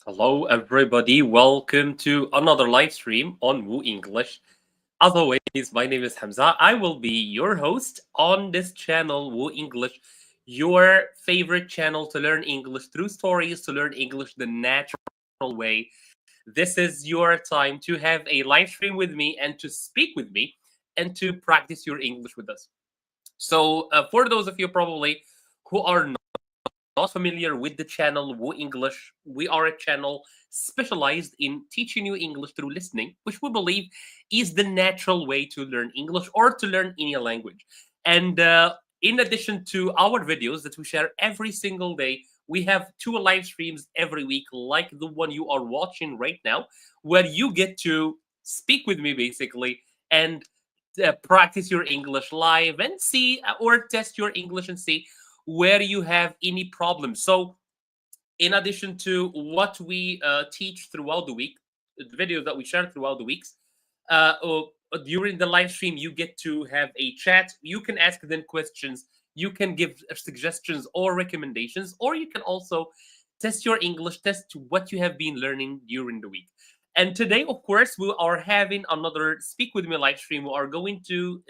Hello, everybody. Welcome to another live stream on WooEnglish. As always, my name is Hamza. I will be your host on this channel, WooEnglish, your favorite channel to learn English through stories, to learn English the natural way. This is your time to have a live stream with me and to speak with me and to practice your English with us. So, for those of you probably who are not familiar with the channel Woo English, we are a channel specialized in teaching you English through listening, which we believe is the natural way to learn English or to learn any language. And in addition to our videos that we share every single day, we have two live streams every week, like the one you are watching right now, where you get to speak with me basically and practice your English live and see or test your English and see where you have any problems. So, in addition to what we teach throughout the week, the videos that we share throughout the weeks, during the live stream, you get to have a chat. You can ask them questions. You can give suggestions or recommendations, or you can also test your English, test what you have been learning during the week. And today, of course, we are having another Speak With Me live stream. We are going to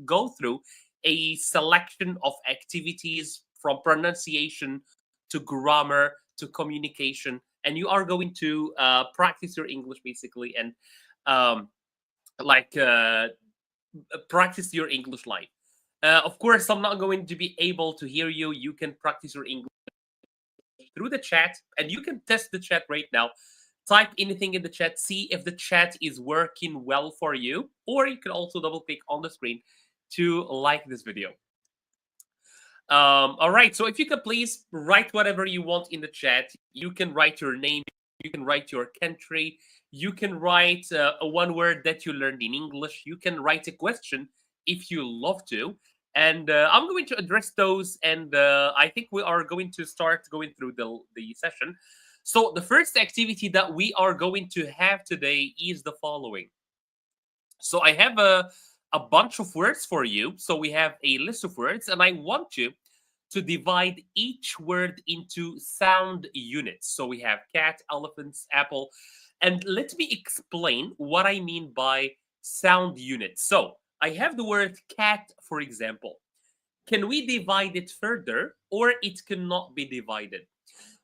go through a selection of activities from pronunciation to grammar to communication, and you are going to practice your English basically and um, like practice your English live. Of course, I'm not going to be able to hear you. You can practice your English through the chat, and you can test the chat right now. Type anything in the chat, see if the chat is working well for you, or you can also double click on the screen to like this video. All right, so if you could please write whatever you want in the chat. You can write your name, you can write your country, you can write a one word that you learned in English, you can write a question if you love to. And I'm going to address those, and I think we are going to start going through the session. So, the first activity that we are going to have today is the following. So, I have a bunch of words for you. So we have a list of words, and I want you to divide each word into sound units. So we have cat, elephants, apple. And let me explain what I mean by sound units. So I have the word cat, for example. Can we divide it further, or it cannot be divided?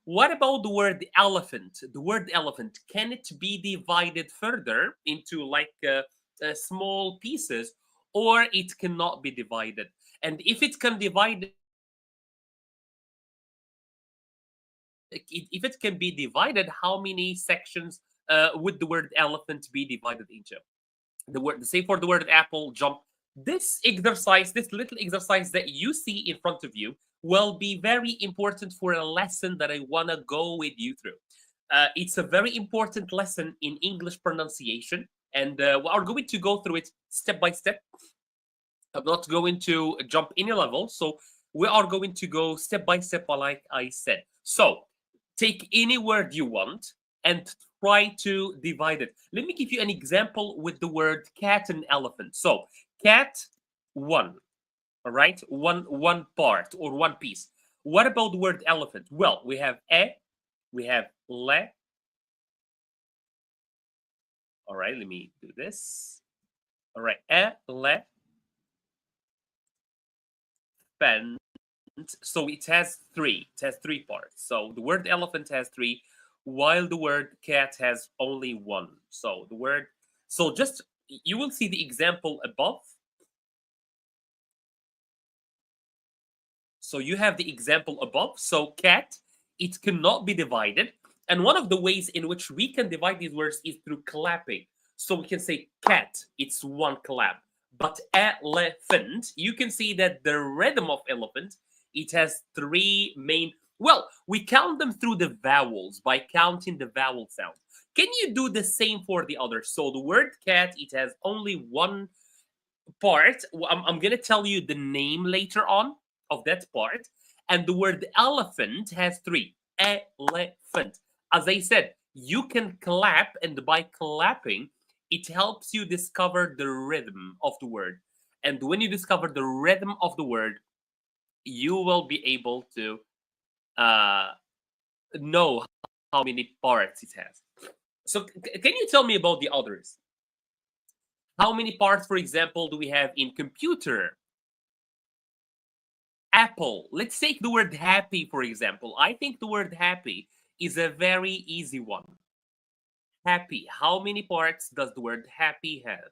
What about the word elephant? The word elephant, can it be divided further into like small pieces, or it cannot be divided? And if it can divide, if it can be divided, how many sections would the word elephant be divided into? The word, say for the word apple, jump. This exercise, this little exercise that you see in front of you, will be very important for a lesson that I want to go with you through. It's a very important lesson in English pronunciation, and we are going to go through it step by step. I'm not going to jump any level, so we are going to go step by step, like I said. So take any word you want and try to divide it. Let me give you an example with the word cat and elephant. So cat, one, all right, one part or one piece. What about the word elephant? Well, we have we have le. All right, let me do this. All right, le, fen. So it has three. It has three parts. So the word elephant has three, while the word cat has only one. So the word. So just you will see the example above. So you have the example above. So cat, it cannot be divided. And one of the ways in which we can divide these words is through clapping. So we can say cat, it's one clap. But elephant, you can see that the rhythm of elephant, it has three main. Well, we count them through the vowels by counting the vowel sound. Can you do the same for the others? So the word cat, it has only one part. I'm going to tell you the name later on of that part. And the word elephant has three. Elephant. As I said, you can clap, and by clapping, it helps you discover the rhythm of the word. And when you discover the rhythm of the word, you will be able to uh, know how many parts it has. So can you tell me about the others? How many parts, for example, do we have in computer? Apple. Let's take the word happy, for example. I think the word happy is a very easy one. Happy. How many parts does the word happy have?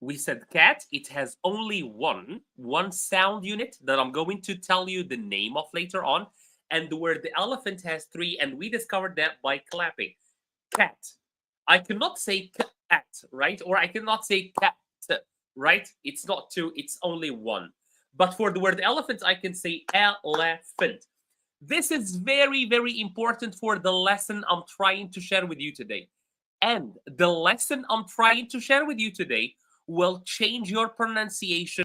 We said cat. It has only one sound unit that I'm going to tell you the name of later on. And the word the elephant has three, and we discovered that by clapping. Cat. I cannot say cat, right? Or I cannot say cat, right? It's not two, it's only one. But for the word elephant, I can say elephant. This is very, very important for the lesson I'm trying to share with you today. And the lesson I'm trying to share with you today will change your pronunciation,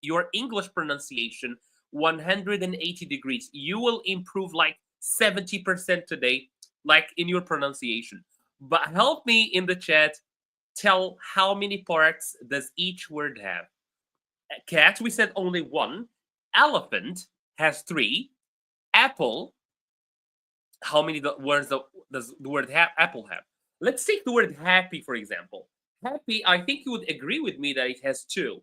your English pronunciation 180 degrees. You will improve like 70% today, like in your pronunciation. But help me in the chat. Tell how many parts does each word have? Cat, we said only one. Elephant has three. Apple, how many words does the word apple have? Let's take the word happy, for example. Happy, I think you would agree with me that it has two.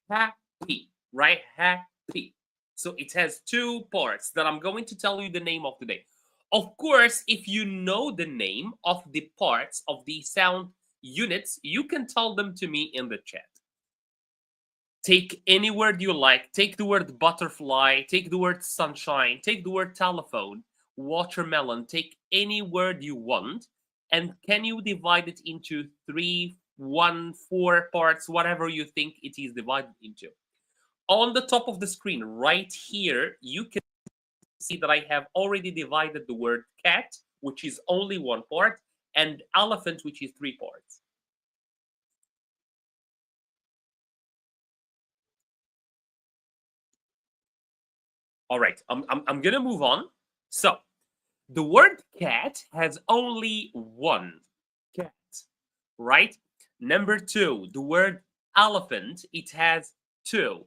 Happy, right? Happy. So it has two parts that I'm going to tell you the name of today. Of course, if you know the name of the parts of the sound units, you can tell them to me in the chat. Take any word you like. Take the word butterfly. Take the word sunshine. Take the word telephone, watermelon. Take any word you want. And can you divide it into 3, 1, 4 parts, whatever you think it is divided into? On the top of the screen, right here, you can see that I have already divided the word cat, which is only one part, and elephant, which is 3 parts. All right, I'm gonna move on. So the word cat has only one cat, right? Number 2, the word elephant, it has 2,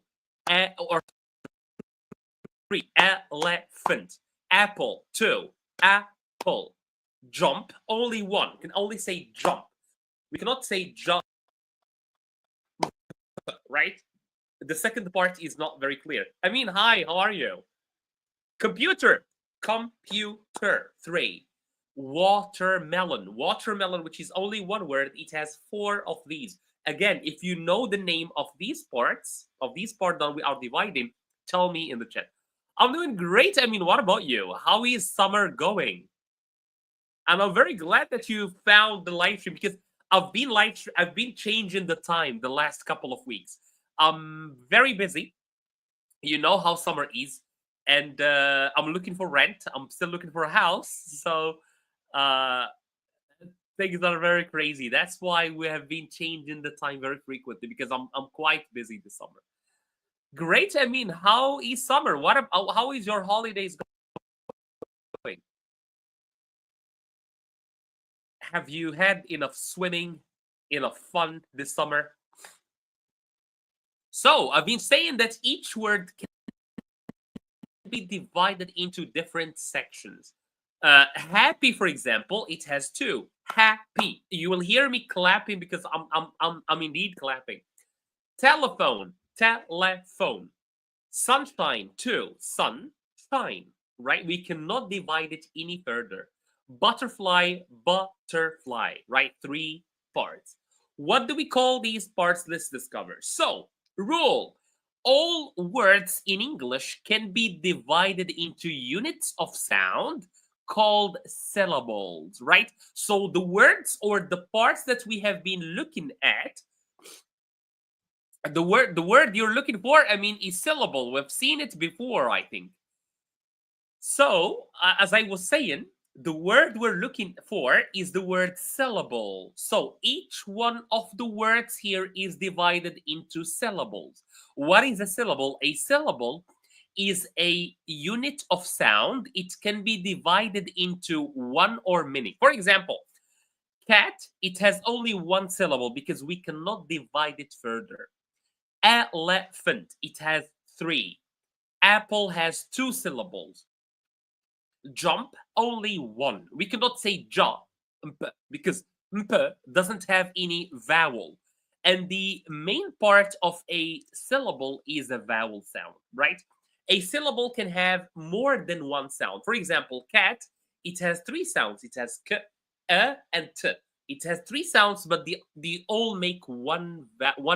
or 3, elephant. Apple, 2, apple. Jump, only 1. Can only say jump. We cannot say jump, right? The second part is not very clear. I mean, hi, how are you? Computer, computer, 3. Watermelon, watermelon, which is only one word, it has 4 of these. Again, if you know the name of these parts, that we are dividing, tell me in the chat. I'm doing great. I mean, what about you? How is summer going? And I'm very glad that you found the live stream, because I've been changing the time the last couple of weeks. I'm very busy. You know how summer is, and I'm looking for rent. I'm still looking for a house, so uh, things are very crazy. That's why we have been changing the time very frequently, because I'm quite busy this summer. Great. I mean, how is summer? How is your holidays going? Have you had enough swimming, enough fun this summer? So I've been saying that each word can be divided into different sections. Happy, for example, it has 2. Happy. You will hear me clapping because I'm indeed clapping. Telephone, telephone. Sunshine, 2. Sunshine. Right? We cannot divide it any further. Butterfly, butterfly. Right? 3 parts. What do we call these parts? Let's discover. So, rule. All words in English can be divided into units of sound called syllables, right? So the words or the parts that we have been looking at, the word you're looking for, I mean, is syllable. We've seen it before, I think. So, as I was saying, the word we're looking for is the word syllable. So each one of the words here is divided into syllables. What is a syllable? A syllable is a unit of sound. It can be divided into one or many. For example, cat, it has only one syllable because we cannot divide it further. Elephant, it has 3. Apple has 2 syllables. jump, only one. We cannot say ja, because doesn't have any vowel. And the main part of a syllable is a vowel sound, right? A syllable can have more than one sound. For example, cat, it has three sounds. It has k, and t. It has three sounds, but they all make one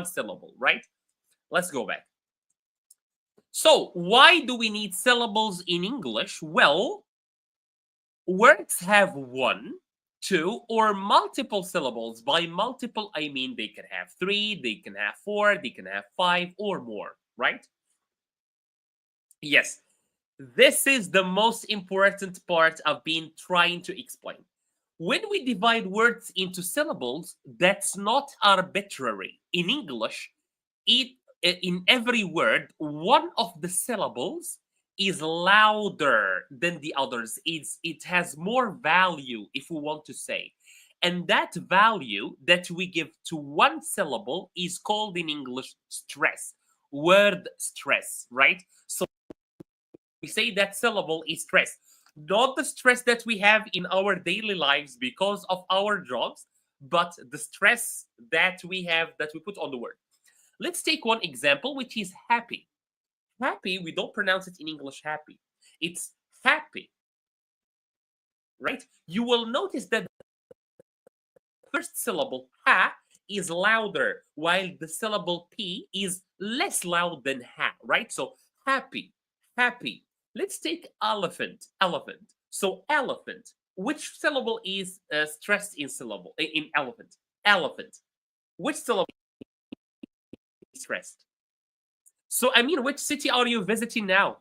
syllable, right? Let's go back. So, why do we need syllables in English? Well, words have one, two, or multiple syllables. By multiple, I mean they can have three, they can have four, they can have five, or more, right? Yes, this is the most important part I've been trying to explain. When we divide words into syllables, that's not arbitrary. In English, it in every word, one of the syllables is louder than the others. It has more value, if we want to say. And that value that we give to one syllable is called in English stress, word stress, right? So we say that syllable is stress, not the stress that we have in our daily lives because of our jobs, but the stress that we have that we put on the word. Let's take one example, which is happy. Happy, we don't pronounce it in English happy. It's happy, right? You will notice that the first syllable, ha, is louder, while the syllable p is less loud than ha, right? So happy, happy. Let's take elephant, elephant. So elephant, which syllable is stressed in syllable in elephant? Elephant. Which syllable is stressed? So, I mean, which city are you visiting now?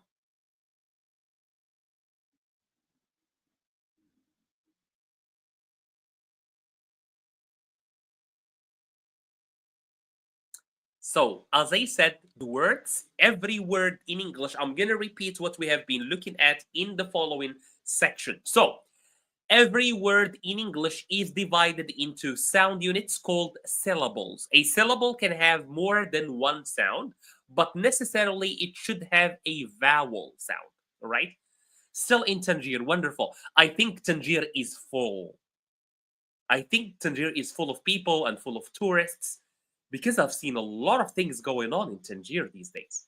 So, as I said, the words, every word in English, I'm going to repeat what we have been looking at in the following section. So, every word in English is divided into sound units called syllables. A syllable can have more than one sound, but necessarily it should have a vowel sound, all right? Still in Tangier, wonderful. I think Tangier is full. I think Tangier is full of people and full of tourists because I've seen a lot of things going on in Tangier these days.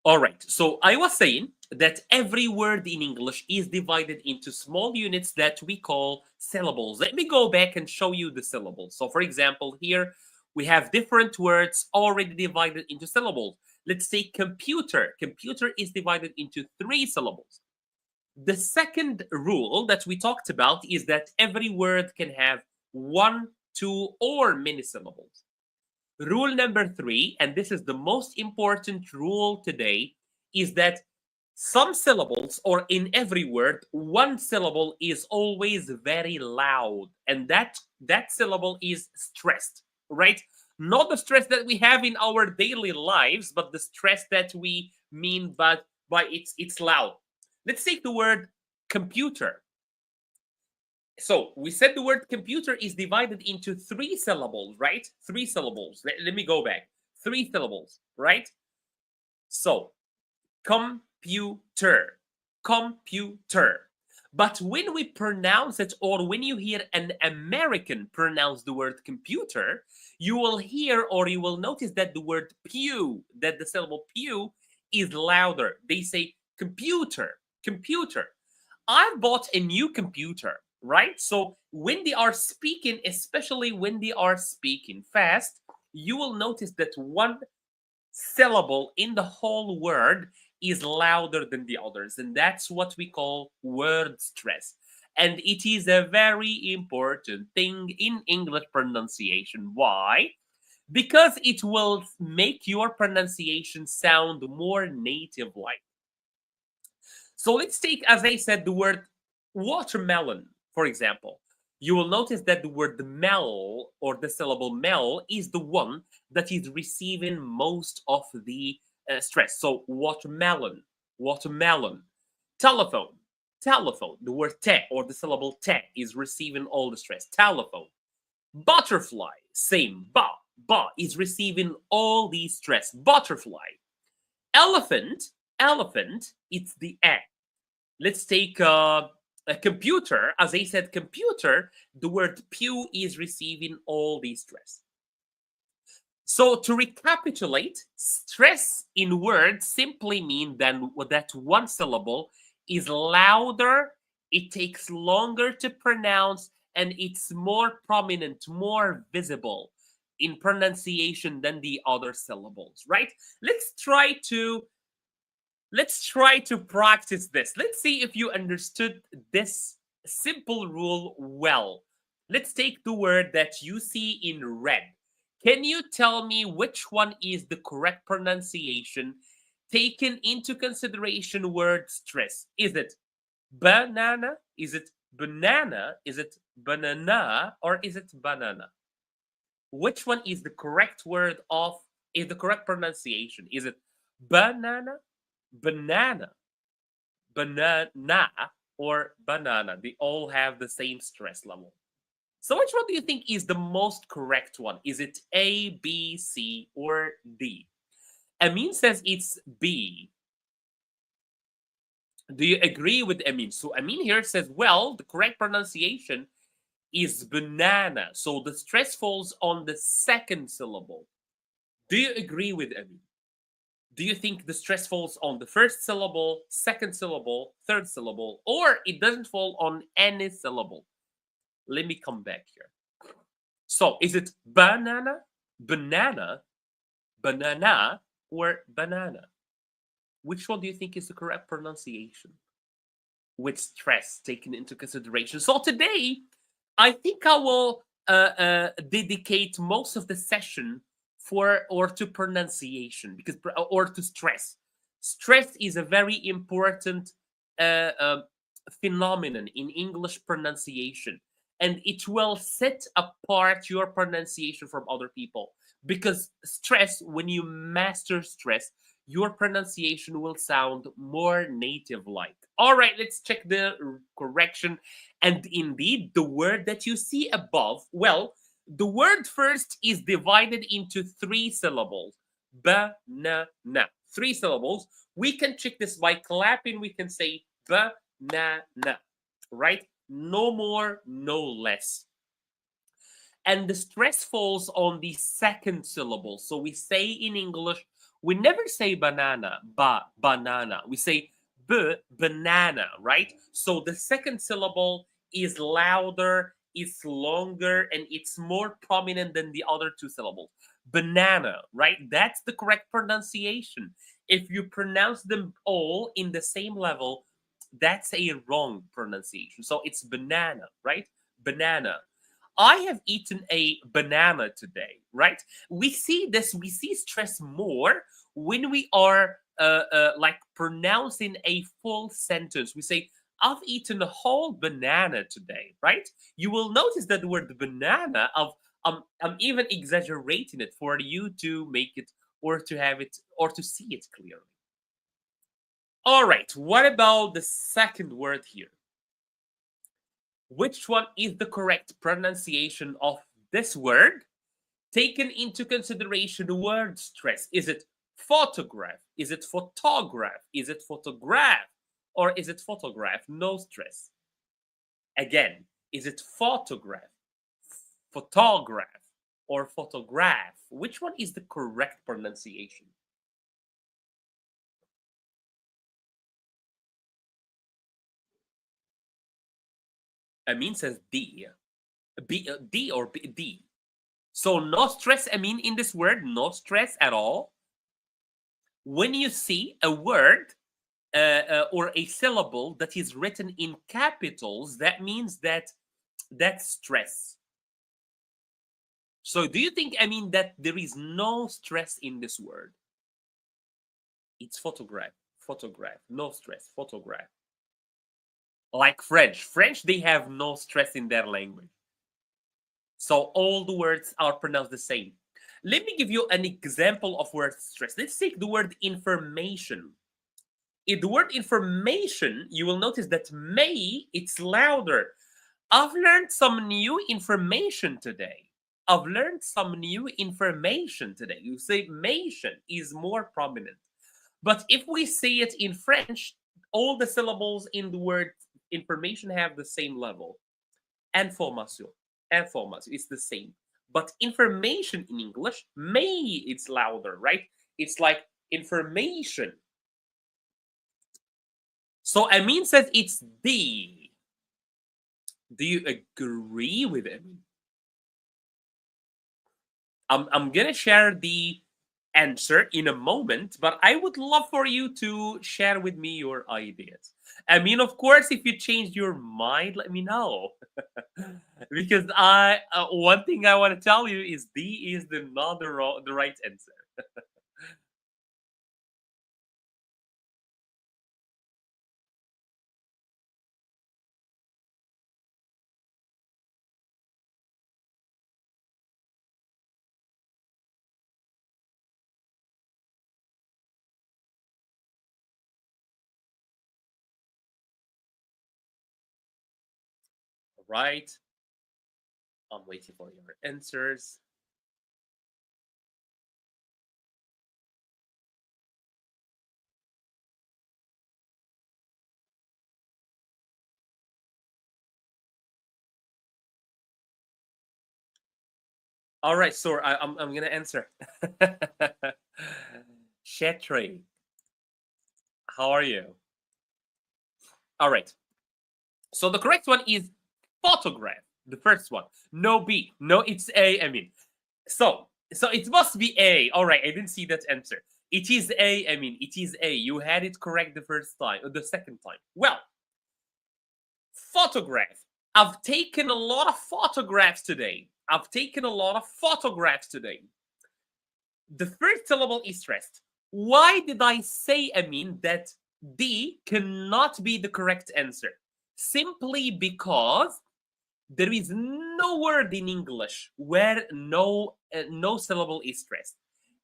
All right, so I was saying that every word in English is divided into small units that we call syllables. Let me go back and show you the syllables. So, for example, here we have different words already divided into syllables. Let's say computer. Computer is divided into three syllables. The second rule that we talked about is that every word can have one, two, or many syllables. Rule number three, and this is the most important rule today, is that some syllables, or in every word, one syllable is always very loud, and that syllable is stressed, right? Not the stress that we have in our daily lives, but the stress that we mean by it's loud. Let's take the word computer. So we said the word computer is divided into three syllables, right? Three syllables. Let me go back. Three syllables, right? So computer, computer. But when we pronounce it, or when you hear an American pronounce the word computer, you will hear or you will notice that the word pew, that the syllable pew is louder. They say computer, computer. I bought a new computer, right? So when they are speaking, especially when they are speaking fast, you will notice that one syllable in the whole word is louder than the others. And that's what we call word stress. And it is a very important thing in English pronunciation. Why? Because it will make your pronunciation sound more native like. So let's take, as I said, the word watermelon, for example. You will notice that the word mel, or the syllable mel, is the one that is receiving most of the stress. So watermelon, watermelon. Telephone, telephone. The word te, or the syllable te, is receiving all the stress. Telephone. Butterfly, same. Ba, is receiving all the stress. Butterfly. Elephant, elephant, it's the A. Let's take a computer. As I said, computer, the word pew is receiving all the stress. So to recapitulate, stress in words simply mean that one syllable is louder, it takes longer to pronounce, and it's more prominent, more visible in pronunciation than the other syllables, right? Let's try to practice this. Let's see if you understood this simple rule well. Let's take the word that you see in red. Can you tell me which one is the correct pronunciation taken into consideration word stress? Is it banana? Is it banana? Is it banana? Or is it banana? Which one is the correct is the correct pronunciation? Is it banana, banana, banana, or banana? They all have the same stress level. So which one do you think is the most correct one? Is it A, B, C, or D? Amin says it's B. Do you agree with Amin? So Amin here says, well, the correct pronunciation is banana. So the stress falls on the second syllable. Do you agree with Amin? Do you think the stress falls on the first syllable, second syllable, third syllable, or it doesn't fall on any syllable? Let me come back here. So is it banana, banana, banana, or banana? Which one do you think is the correct pronunciation with stress taken into consideration? So today, I think I will dedicate most of the session to pronunciation or to stress. Stress is a very important phenomenon in English pronunciation, and it will set apart your pronunciation from other people. Because stress, when you master stress, your pronunciation will sound more native like. All right, let's check the correction. And indeed, the word that you see above, well, the word first is divided into 3 syllables. Banana. 3 syllables. We can check this by clapping. We can say banana, right? No more, no less. And the stress falls on the second syllable. So we say in English, we never say banana, banana. We say banana, right? So the second syllable is louder, it's longer, and it's more prominent than the other 2 syllables. Banana, right? That's the correct pronunciation. If you pronounce them all in the same level, that's a wrong pronunciation. So it's banana, right? Banana. I have eaten a banana today, right? We see stress more when we are like pronouncing a full sentence. We say, I've eaten a whole banana today, right? You will notice that the word banana, I'm even exaggerating it for you to make it or to have it or to see it clearly. All right, what about the second word here? Which one is the correct pronunciation of this word? Taken into consideration the word stress. Is it photograph? Is it photograph? Is it photograph? Or is it photograph? No stress. Again, is it photograph, photograph, or photograph? Which one is the correct pronunciation? Amin says D. D or D. So no stress, Amin, in this word, no stress at all. When you see a word or a syllable that is written in capitals, that means that's stress. So do you think, Amin, that there is no stress in this word? It's photograph, photograph, no stress, photograph. Like French, they have no stress in their language. So all the words are pronounced the same. Let me give you an example of word stress. Let's take the word information. In the word information, you will notice that may, it's louder. I've learned some new information today. I've learned some new information today. You say mation is more prominent. But if we say it in French, all the syllables in the word information have the same level. Information. Information. It's the same. But information in English, may it's louder, right? It's like information. So Amin says it's D. Do you agree with Amin? I'm gonna share the answer in a moment, but I would love for you to share with me your ideas. I mean, of course, if you change your mind, let me know. Because I one thing I want to tell you is D is the right answer. Right? I'm waiting for your answers. All right, so I'm gonna answer. Jatte, how are you? All right. So the correct one is photograph. The first one. No B. No, it's A. I mean, so it must be A. All right, I didn't see that answer. It is A. I mean, it is A. You had it correct the first time, or the second time. Well, photograph. I've taken a lot of photographs today. I've taken a lot of photographs today. The first syllable is stressed. Why did I say, I mean, that D cannot be the correct answer? Simply because there is no word in English where no syllable is stressed.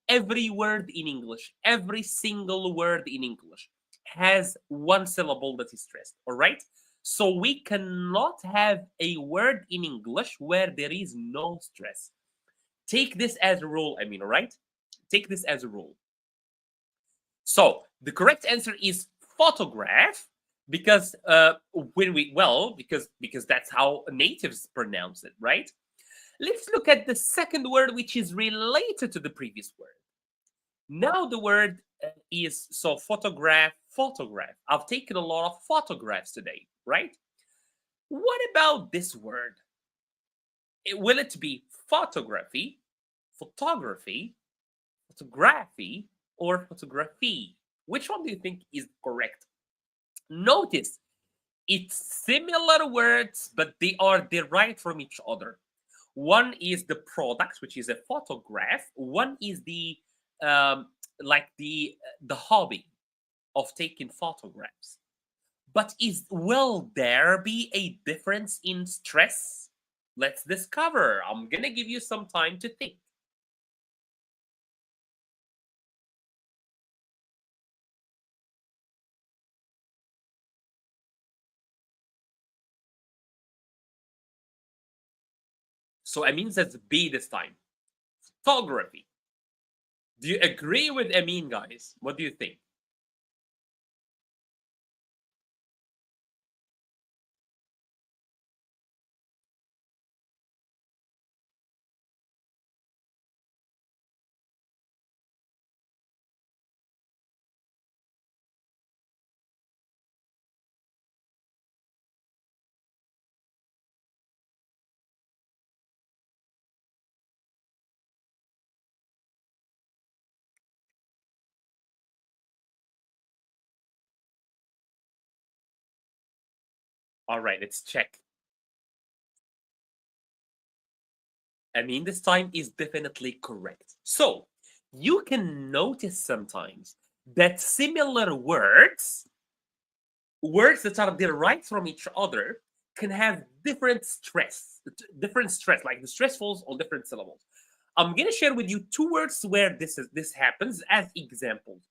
Every word in English, every single word in English has one syllable that is stressed. All right. So we cannot have a word in English where there is no stress. Take this as a rule. I mean, all right. Take this as a rule. So the correct answer is photograph because because that's how natives pronounce it, right? Let's look at the second word, which is related to the previous word. Now the word is so photograph, photograph. I've taken a lot of photographs today, right? What about this word? Will it be photography, photography, photography, or photography? Which one do you think is correct? Notice it's similar words, but they are derived from each other. One is the product, which is a photograph. One is the like the hobby of taking photographs. But will there be a difference in stress? Let's discover. I'm gonna give you some time to think. So Amin says B this time. Photography. Do you agree with Amin, guys? What do you think? All right, let's check. Amin this time is definitely correct. So you can notice sometimes that similar words that are derived from each other, can have different stress, like the stress falls on different syllables. I'm gonna share with you two words where this happens as examples.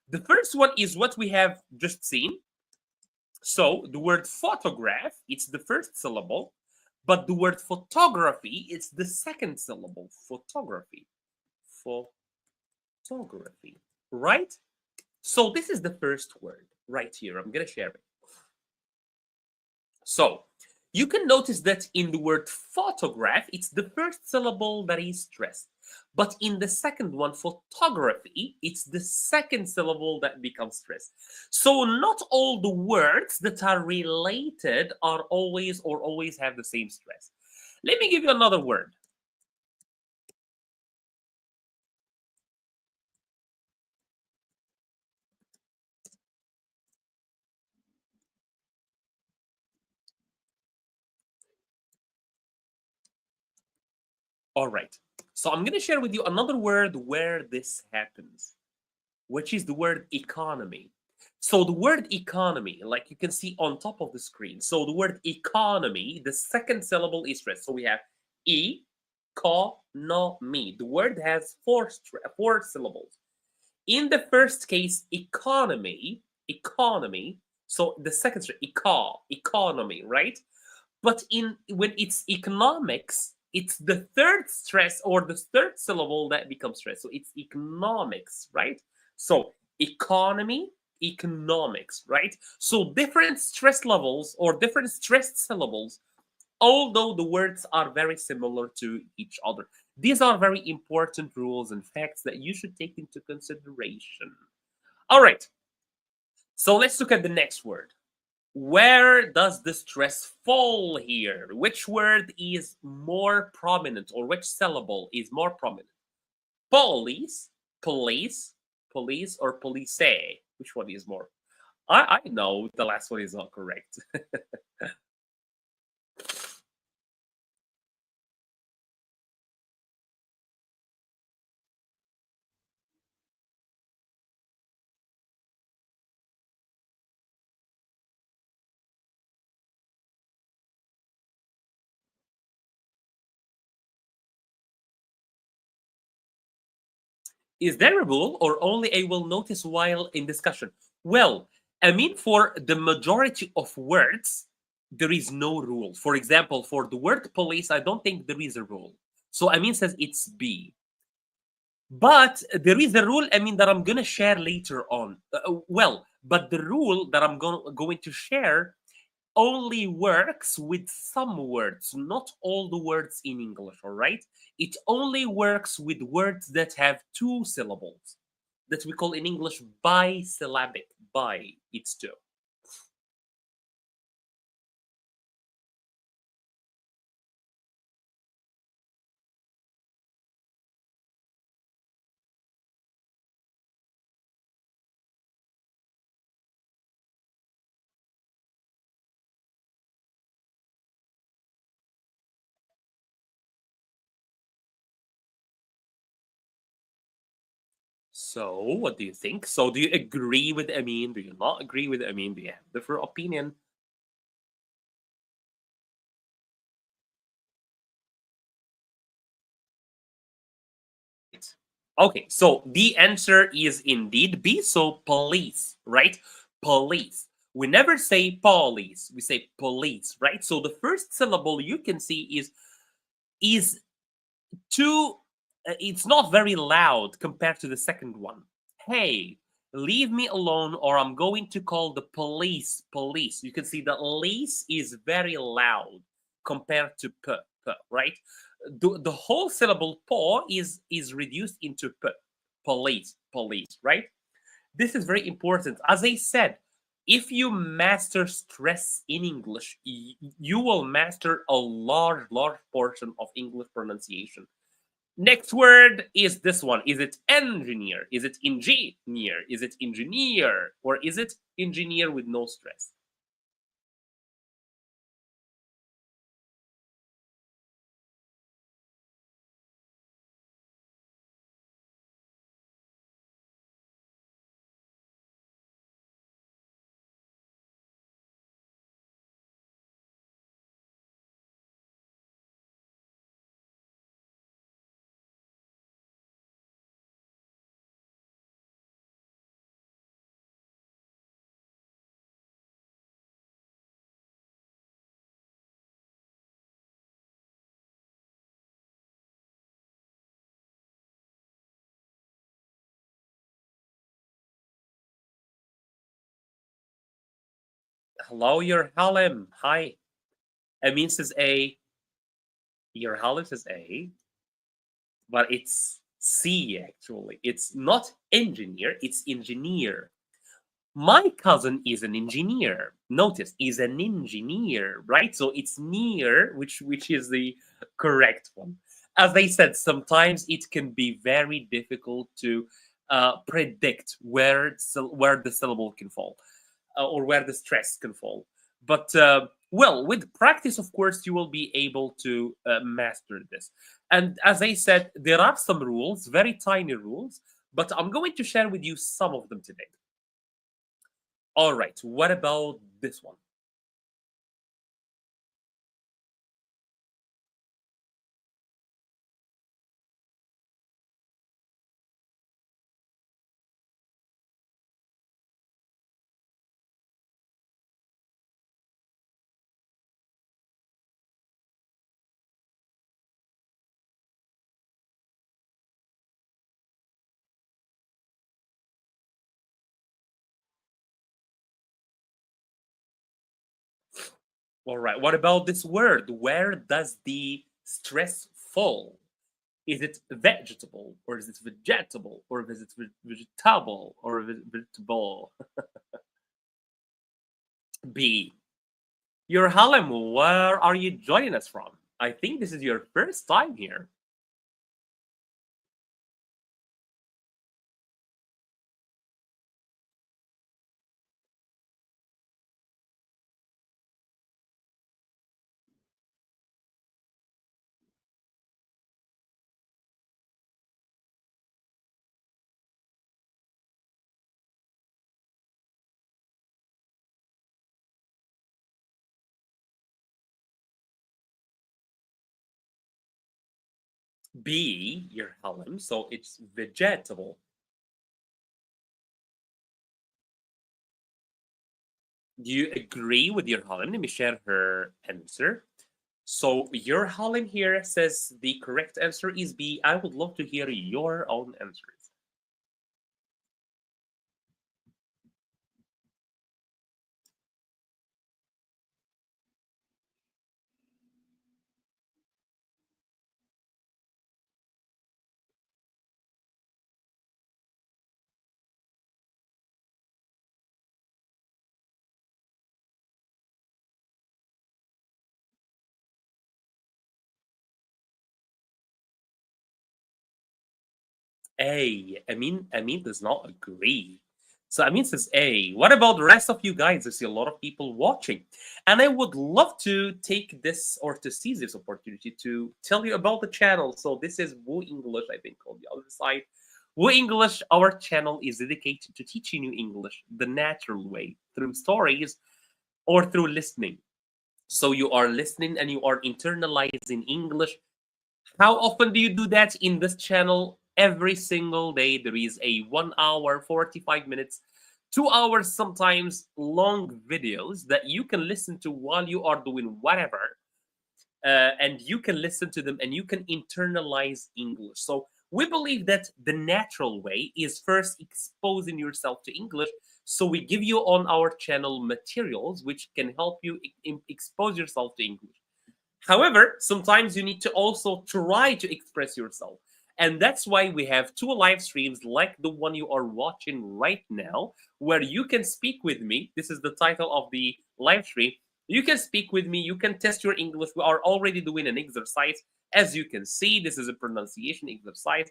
The first one is what we have just seen. So the word photograph, it's the first syllable, but the word photography, it's the second syllable. Photography. Photography. Right? So this is the first word right here. I'm going to share it. So you can notice that in the word photograph, it's the first syllable that is stressed. But in the second one, photography, it's the second syllable that becomes stressed. So not all the words that are related are always have the same stress. Let me give you another word. All right. So I'm going to share with you another word where this happens, which is the word economy. So the word economy, like you can see on top of the screen. So the word economy, the second syllable is stressed. So we have e, co, no, me. The word has four syllables. In the first case, economy. So the second stress, economy, right? But in when it's economics, it's the third stress or the third syllable that becomes stress. So it's economics, right? So economy, economics, right? So different stress levels or different stressed syllables, although the words are very similar to each other. These are very important rules and facts that you should take into consideration. All right, so let's look at the next word. Where does the stress fall here? Which word is more prominent, or which syllable is more prominent? Police, police, police, or police? Which one is more? I know the last one is not correct. Is there a rule, or only I will notice while in discussion? Well, I mean, for the majority of words, there is no rule. For example, for the word police, I don't think there is a rule. So Amin says it's B. But there is a rule, I mean, that I'm gonna share later on. But the rule that I'm going to share only works with some words, not all the words in English, all right? It only works with words that have two syllables, that we call in English bisyllabic. Bi, it's two. So, what do you think? So, do you agree with Amin? Do you not agree with Amin? Do you have different opinion? Okay, so the answer is indeed B. So police, right? Police. We never say police. We say police, right? So the first syllable you can see is too. It's not very loud compared to the second one. Hey, leave me alone, or I'm going to call the police. Police. You can see the lease is very loud compared to p, right? The whole syllable po is reduced into p. Police, police, right? This is very important. As I said, if you master stress in English, you will master a large portion of English pronunciation. Next word is this one. Is it engineer? Is it engineer? Is it engineer? Or is it engineer with no stress? Hello, your Halim. Hi. Amin says A. Your Halim says A, but it's C actually. It's not engineer, it's engineer. My cousin is an engineer. Notice, is an engineer, right? So it's near, which is the correct one. As I said, sometimes it can be very difficult to predict where the syllable can fall, or where the stress can fall. But well, with practice, of course, you will be able to master this. And as I said, there are some rules, very tiny rules, but I'm going to share with you some of them today. All right, what about this one? All right, what about this word? Where does the stress fall? Is it vegetable, or is it vegetable, or is it vegetable, or vegetable? B. Your Halem, where are you joining us from? I think this is your first time here. B. Your Halem, so it's vegetable. Do you agree with your Halem? Let me share her answer. So your Holland here says the correct answer is B. I would love to hear your own answers. A. Amin does not agree. So Amin says A. What about the rest of you guys? I see a lot of people watching. And I would love to take this or to seize this opportunity to tell you about the channel. So this is Woo English, I think, on the other side. Woo English, our channel is dedicated to teaching you English the natural way through stories or through listening. So you are listening and you are internalizing English. How often do you do that in this channel? Every single day, there is a 1 hour, 45 minutes, 2 hours, sometimes long videos that you can listen to while you are doing whatever, and you can listen to them and you can internalize English. So we believe that the natural way is first exposing yourself to English. So we give you on our channel materials which can help you expose yourself to English. However, sometimes you need to also try to express yourself. And that's why we have two live streams like the one you are watching right now, where you can speak with me. This is the title of the live stream. You can speak with me, you can test your English. We are already doing an exercise. As you can see, this is a pronunciation exercise.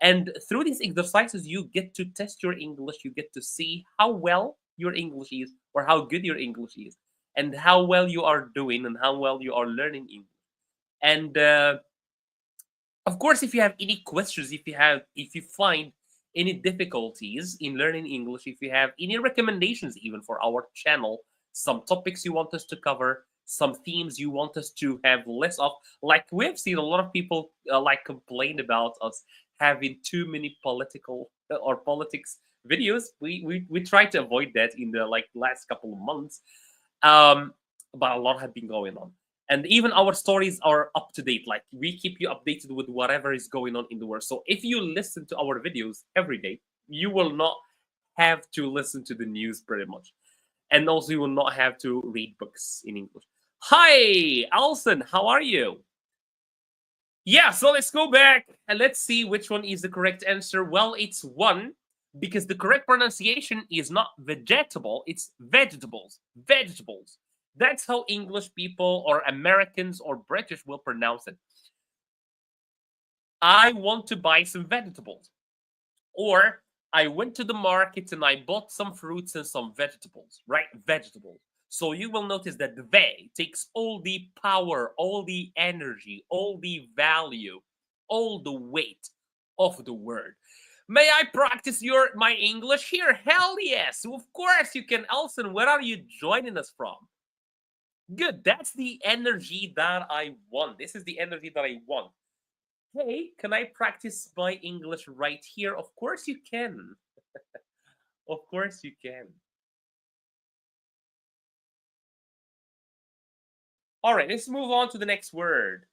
And through these exercises, you get to test your English. You get to see how well your English is or how good your English is and how well you are doing and how well you are learning English. And of course, if you have any questions, if you find any difficulties in learning English, if you have any recommendations even for our channel, some topics you want us to cover, some themes you want us to have less of, like we've seen a lot of people like complain about us having too many political or politics videos. We try to avoid that in the like last couple of months, um, but a lot have been going on. And even our stories are up to date. Like we keep you updated with whatever is going on in the world. So if you listen to our videos every day, you will not have to listen to the news pretty much. And also, you will not have to read books in English. Hi, Alison, how are you? Yeah, so let's go back and let's see which one is the correct answer. Well, it's one because the correct pronunciation is not vegetable, it's vegetables. Vegetables. That's how English people or Americans or British will pronounce it. I want to buy some vegetables. Or I went to the market and I bought some fruits and some vegetables, right? Vegetables. So you will notice that the ve takes all the power, all the energy, all the value, all the weight of the word. May I practice my English here? Hell yes. Of course you can. Elson, where are you joining us from? Good. That's the energy that I want. This is the energy that I want. Hey, can I practice my English right here? Of course you can. Of course you can. All right, let's move on to the next word.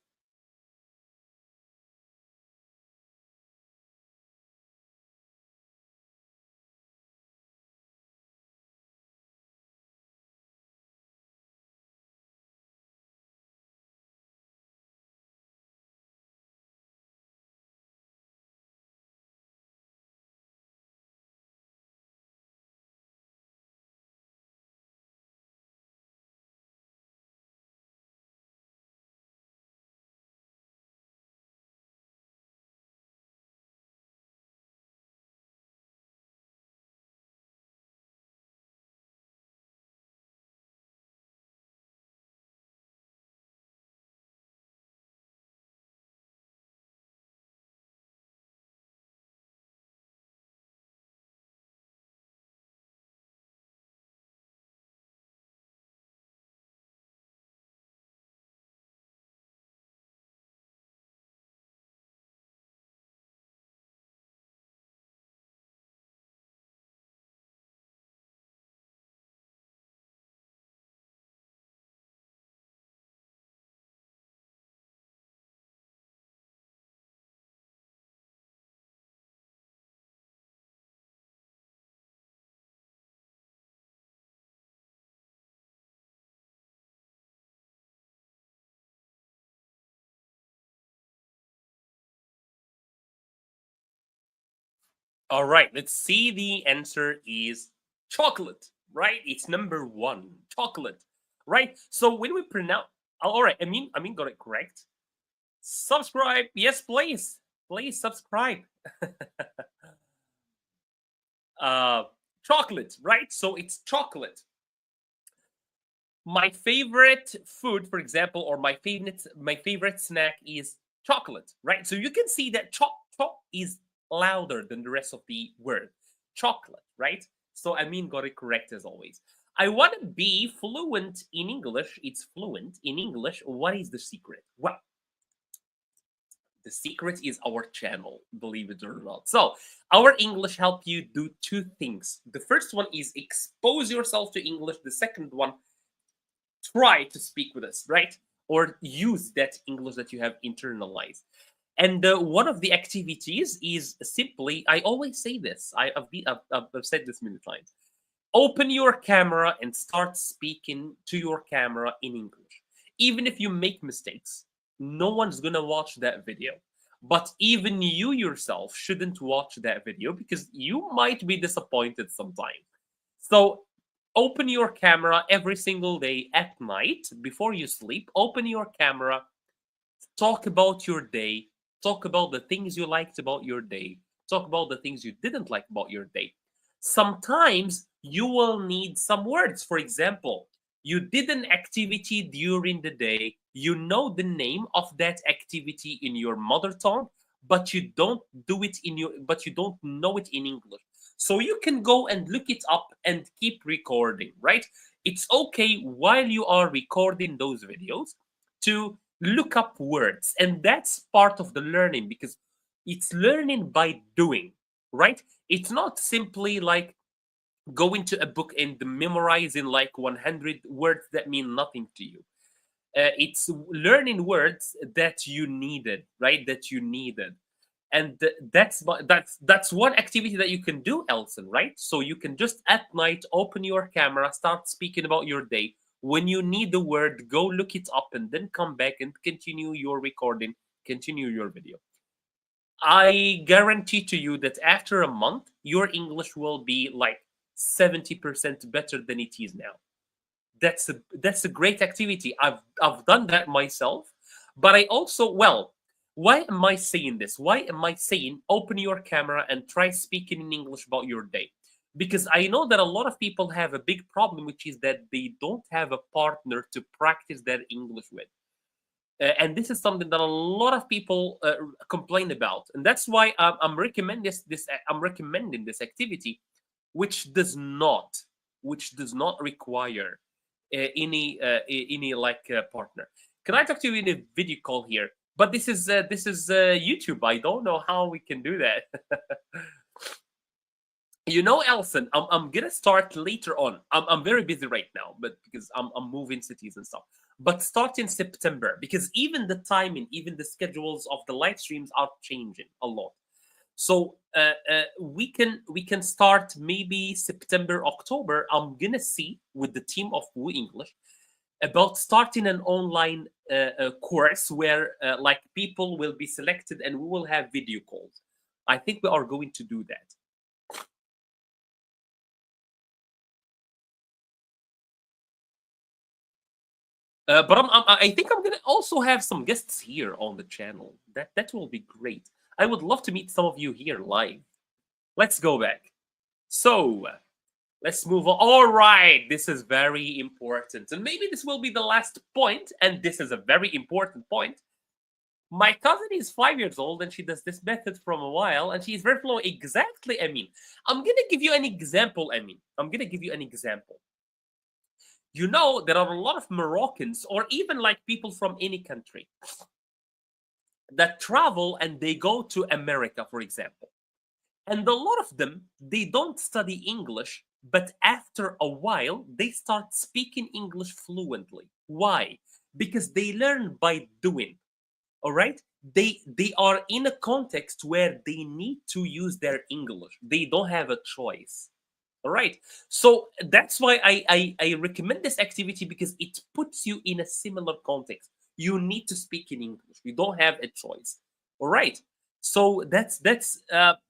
All right, let's see. The answer is chocolate, right? It's number one, chocolate, right? So when we pronounce, all right, I mean, got it correct. Subscribe, yes, please subscribe. uh, chocolate, right? So it's chocolate. My favorite food, for example, or my favorite snack is chocolate, right? So you can see that chop is louder than the rest of the word. Chocolate, right? So I mean got it correct as always. I want to be fluent in English. It's fluent in English. What is the secret? Well, the secret is our channel, believe it or not. So, our English help you do two things. The first one is expose yourself to English. The second one, try to speak with us, right? Or use that English that you have internalized. And one of the activities is simply, I always say this, I've said this many times. Open your camera and start speaking to your camera in English. Even if you make mistakes, no one's gonna watch that video. But even you yourself shouldn't watch that video because you might be disappointed sometimes. So open your camera every single day at night before you sleep. Open your camera, talk about your day, talk about the things you liked about your day, talk about the things you didn't like about your day. Sometimes you will need some words. For example, you did an activity during the day, you know the name of that activity in your mother tongue, but you don't know it in English. So you can go and look it up and keep recording, right? It's okay while you are recording those videos to look up words, and that's part of the learning because it's learning by doing, right? It's not simply like going to a book and memorizing like 100 words that mean nothing to you. It's learning words that you needed, right? That you needed. And that's one activity that you can do, Elson, right? So you can just at night open your camera, start speaking about your day. When you need the word, go look it up, and then come back and continue your recording, continue your video. I guarantee to you that after a month, your English will be like 70% better than it is now. That's a great activity. I've done that myself, but I also, well, why am I saying this? Why am I saying open your camera and try speaking in English about your day? Because I know that a lot of people have a big problem, which is that they don't have a partner to practice their English with. And this is something that a lot of people complain about, and that's why I'm recommending this. I'm recommending this activity, which does not require any like partner. Can I talk to you in a video call here? But this is YouTube. I don't know how we can do that. You know, Elson, I'm gonna start later on. I'm very busy right now, but because I'm moving cities and stuff. But start in September, because even the timing, even the schedules of the live streams are changing a lot. So we can start maybe September, October. I'm gonna see with the team of WooEnglish about starting an online course where like people will be selected and we will have video calls. I think we are going to do that. But I think I'm gonna also have some guests here on the channel. That will be great. I would love to meet some of you here live. Let's go back. So let's move on. All right, this is very important, and maybe this will be the last point. And this is a very important point. My cousin is 5 years old, and she does this method from a while, and she's very fluent. Exactly. I mean, I'm gonna give you an example. I mean, I'm gonna give you an example. You know, there are a lot of Moroccans, or even like people from any country, that travel and they go to America, for example. And a lot of them, they don't study English, but after a while, they start speaking English fluently. Why? Because they learn by doing. All right? They are in a context where they need to use their English. They don't have a choice. All right. So that's why I recommend this activity, because it puts you in a similar context. You need to speak in English. You don't have a choice. All right. So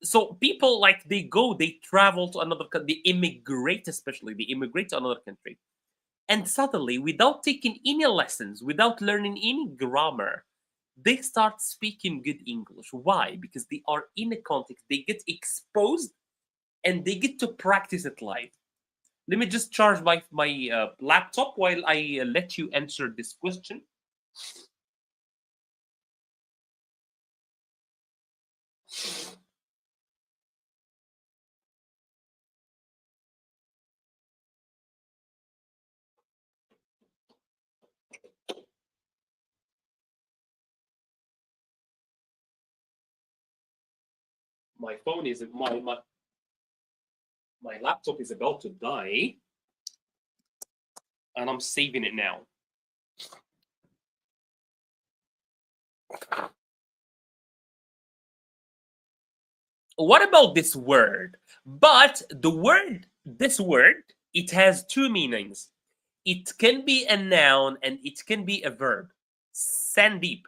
so people, like, they travel to another country, they immigrate, especially they immigrate to another country, and suddenly, without taking any lessons, without learning any grammar, they start speaking good English. Why? Because they are in a context, they get exposed, and they get to practice it live. Let me just charge my laptop while I let you answer this question. My phone is my laptop is about to die, and I'm saving it now. What about this word? But this word, it has two meanings. It can be a noun and it can be a verb. Sandeep.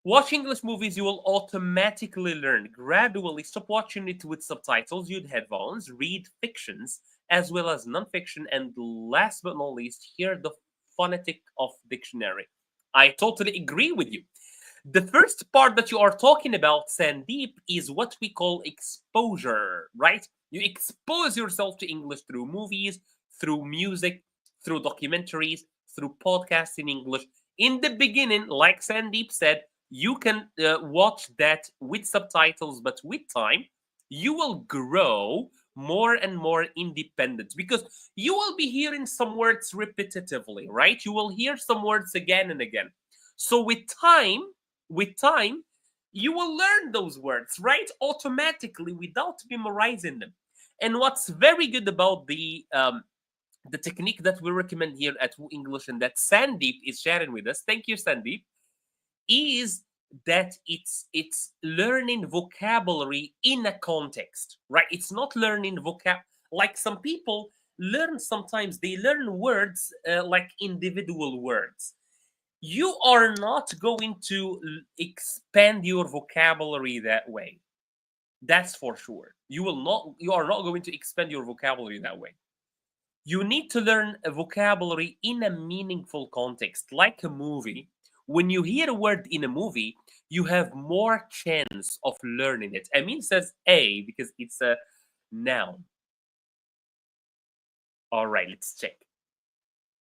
Watch English movies, you will automatically learn. Gradually, stop watching it with subtitles, use headphones, read fictions, as well as non-fiction, and last but not least, hear the phonetic of dictionary. I totally agree with you. The first part that you are talking about, Sandeep, is what we call exposure, right? You expose yourself to English through movies, through music, through documentaries, through podcasts in English. In the beginning, like Sandeep said, you can watch that with subtitles, but with time, you will grow more and more independent, because you will be hearing some words repetitively, right? You will hear some words again and again. So with time, you will learn those words, right? Automatically, without memorizing them. And what's very good about the technique that we recommend here at WooEnglish, and that Sandeep is sharing with us, thank you, Sandeep, is that it's learning vocabulary in a context, right? It's not learning vocab like some people learn. Sometimes they learn words like individual words. You are not going to expand your vocabulary that way. That's for sure. You are not going to expand your vocabulary that way. You need to learn a vocabulary in a meaningful context, like a movie. When you hear a word in a movie, you have more chance of learning it. Amin says a because it's a noun. All right, let's check.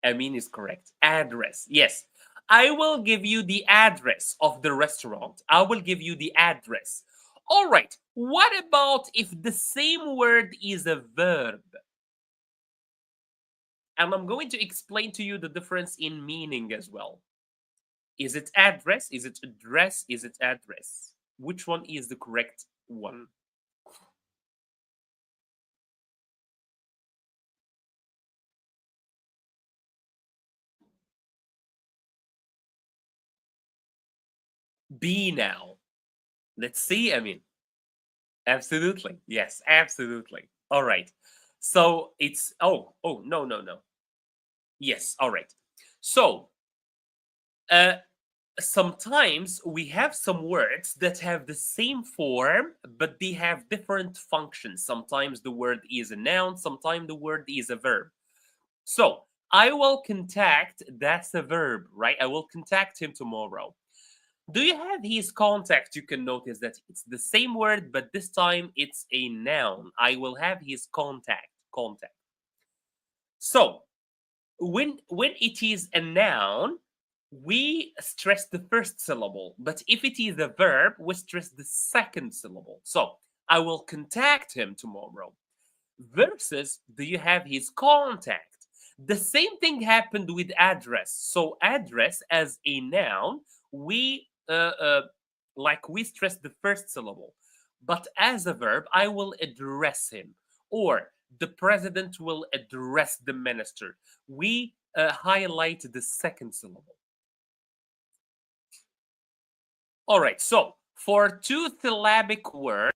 Amin is correct. Address. Yes. I will give you the address of the restaurant. I will give you the address. All right. What about if the same word is a verb? And I'm going to explain to you the difference in meaning as well. Is it address? Is it address? Is it address? Which one is the correct one? Be now. Let's see. I mean, absolutely. Yes, absolutely. All right. So it's, no, no, no. Yes, all right. So, uh, sometimes we have some words that have the same form, but they have different functions. Sometimes the word is a noun, sometimes the word is a verb. So I will contact, that's a verb, right? I will contact him tomorrow. Do you have his contact? You can notice that it's the same word, but this time it's a noun. I will have his contact. Contact. So when it is a noun, we stress the first syllable, but if it is a verb, we stress the second syllable. So I will contact him tomorrow. Versus, do you have his contact? The same thing happened with address. So address as a noun, we we stress the first syllable, but as a verb, I will address him, or the president will address the minister. We highlight the second syllable. All right, so for two syllabic words,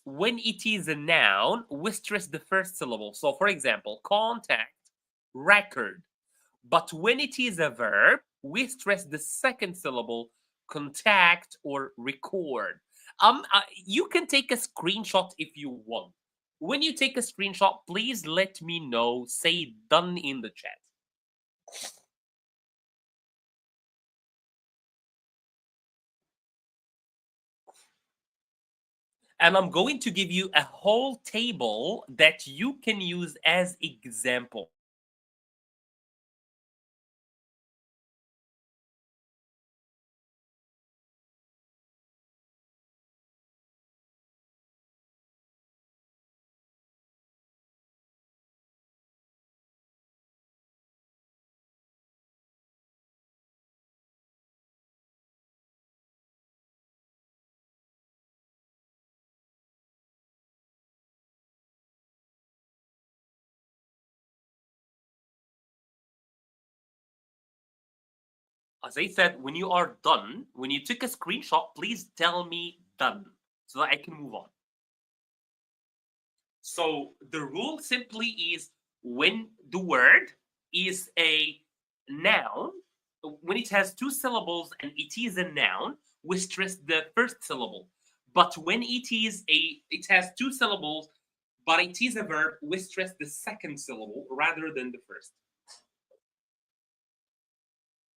when it is a noun, we stress the first syllable. So, for example, contact, record. But when it is a verb, we stress the second syllable, contact or record. You can take a screenshot if you want. When you take a screenshot, please let me know. Say done in the chat. And I'm going to give you a whole table that you can use as example. As I said, when you are done, when you took a screenshot, please tell me done so that I can move on. So the rule simply is when the word is a noun, when it has two syllables and it is a noun, we stress the first syllable. But when it has two syllables, but it is a verb, we stress the second syllable rather than the first.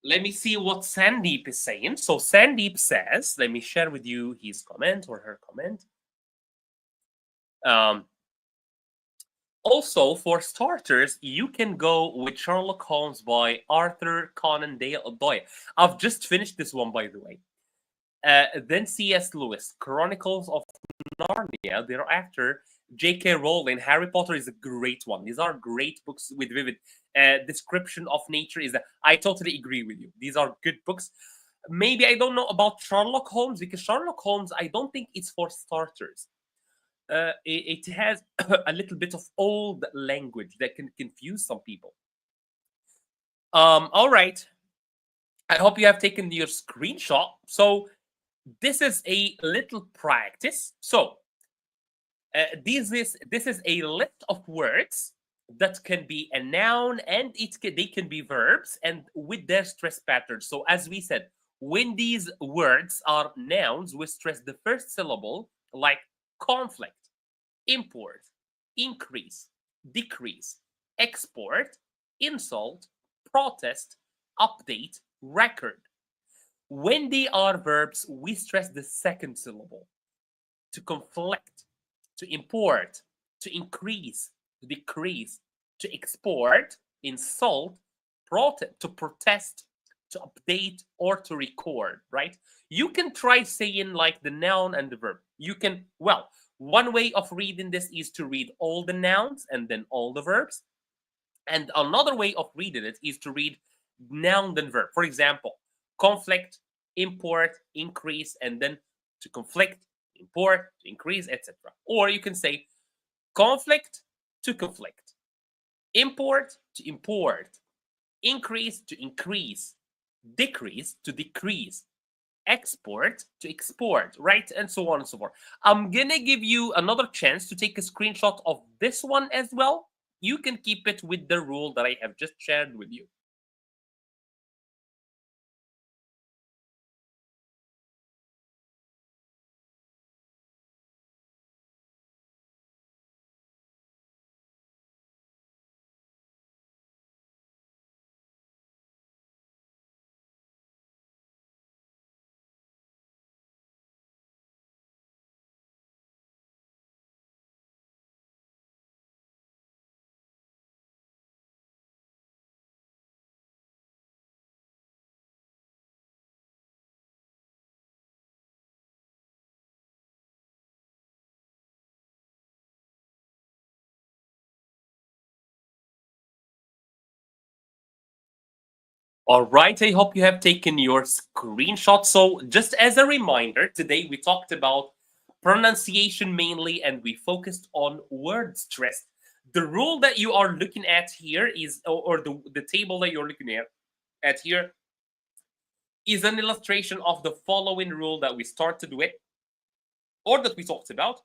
Let me see what Sandeep is saying. So Sandeep says, let me share with you his comment or her comment. Also, for starters, you can go with Sherlock Holmes by Arthur Conan Doyle. I've just finished this one, by the way. Then C.S. Lewis, Chronicles of Narnia. Thereafter, J.K. Rowling, Harry Potter is a great one. These are great books with vivid description of nature. I totally agree with you. These are good books. Maybe I don't know about Sherlock Holmes because Sherlock Holmes, I don't think it's for starters. It has a little bit of old language that can confuse some people. All right. I hope you have taken your screenshot. So this is a little practice. So this is a list of words that can be a noun and they can be verbs and with their stress patterns. So as we said, when these words are nouns, we stress the first syllable, like conflict, import, increase, decrease, export, insult, protest, update, record. When they are verbs, we stress the second syllable, to conflict, to import, to increase, to decrease, to export, insult, to protest, to update, or to record, right? You can try saying like the noun and the verb. You can, well, one way of reading this is to read all the nouns and then all the verbs. And another way of reading it is to read noun then verb. For example, conflict, import, increase, and then to conflict, import, to increase, etc. Or you can say conflict to conflict, import to import, increase to increase, decrease to decrease, export to export, right? And so on and so forth. I'm gonna give you another chance to take a screenshot of this one as well. You can keep it with the rule that I have just shared with you. All right, I hope you have taken your screenshot. So, just as a reminder, today we talked about pronunciation mainly and we focused on word stress. The rule that you are looking at here is, or the table that you're looking at here, is an illustration of the following rule that we started with or that we talked about,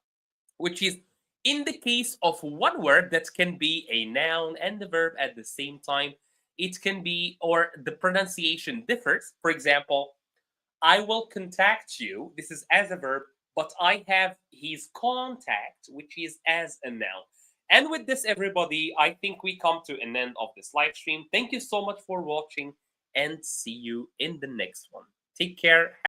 which is in the case of one word that can be a noun and a verb at the same time, it can be, or the pronunciation differs. For example, I will contact you. This is as a verb, but I have his contact, which is as a noun. And with this, everybody, I think we come to an end of this live stream. Thank you so much for watching and see you in the next one. Take care.